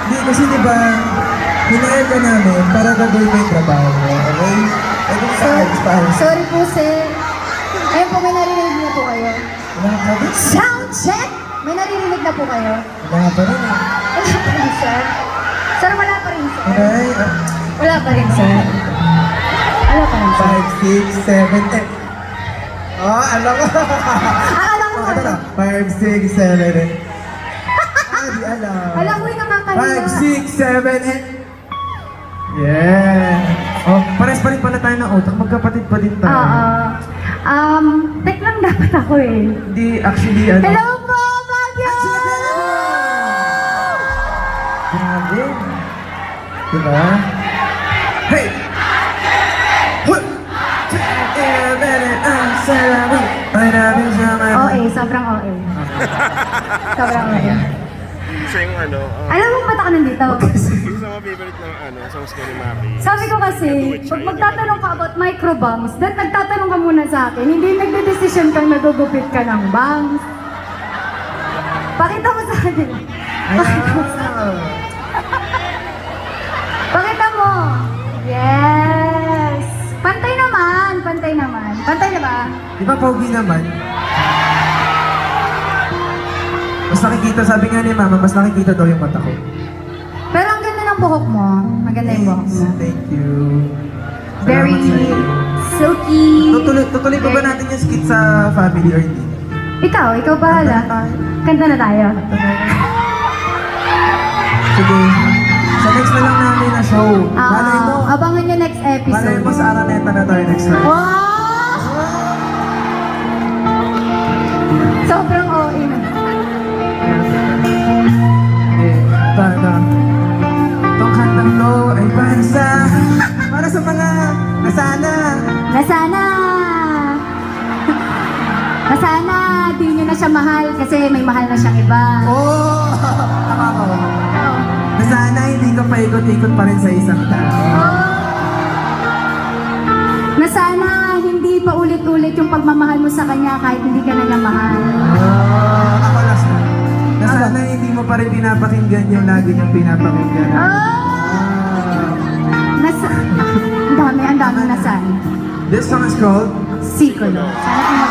Hindi, kasi diba, hinayar ka namin para gagawin mo yung trabaho mo, okay? Eh, kung paayos. Sorry po, sir. Ayun po, may naririnig na po kayo. Wala ka rin. Sound check! May naririnig na po kayo. Wala pa rin eh. Wala pa rin, sir. Sir, wala pa rin, sir. Okay, Wala pa rin, sir. Wala pa rin, sir. 5, 6, 7, 8. Oh, alam ko. Akala ko Ano na? 5, 6, 7, 8. Di alam. Alam ko yung nakakahiya. 5, 6, 7, 8. Yeah. Oh, pares pa rin pala tayo ng utak. Magkapatid pa din tayo. Tek lang dapat ako eh. Hindi, actually, ano. Hello po, Baguio! Grabe. Diba? Hey! What? OA, sobrang OA. Sobrang OA. Siya yung ano, Alam mo ba't ako nandito? isa mga favorite ng ano, songs ko ni Mami. Sabi ko kasi, pag magtatanong ka about microbangs, then nagtatanong ka muna sa akin, hindi nagde-decision kang nagugupit ka ng bangs. Pakita mo sa akin. Pakita mo sa akin. Pakita mo. Yes. Pantay naman, pantay naman. Pantay na ba? Di ba pogi naman? Mas nakikita, sabi nga ni Mama, mas nakikita daw yung mata ko. Pero ang ganda ng buhok mo. Maganda yung buhok mo. Thank you. Very Salamat sa iyo. silky. Tutuloy pa ba natin yung skit sa family or hindi? Ikaw bahala. Kanta na tayo. Sige. Sa next na lang namin na show. Malay mo. Abangan nyo next Malay episode. mo sa Araneta na tayo next time. Wow! Sobrang OA na. Itong kantang to ay para sa mga nasana. Nasana di nyo na siya mahal kasi may mahal na siyang iba. Oh! Tama ko. Oh. Nasana hindi ka paikot-ikot pa rin sa isang tao. Nasana hindi pa ulit-ulit yung pagmamahal mo sa kanya kahit hindi ka na niya mahal. Oh, ako last na. Nasana hindi mo pa rin pinapakinggan yung lagi niyong pinapakinggan. Ang Ang dami nasana. This song is called Sikolo. Sana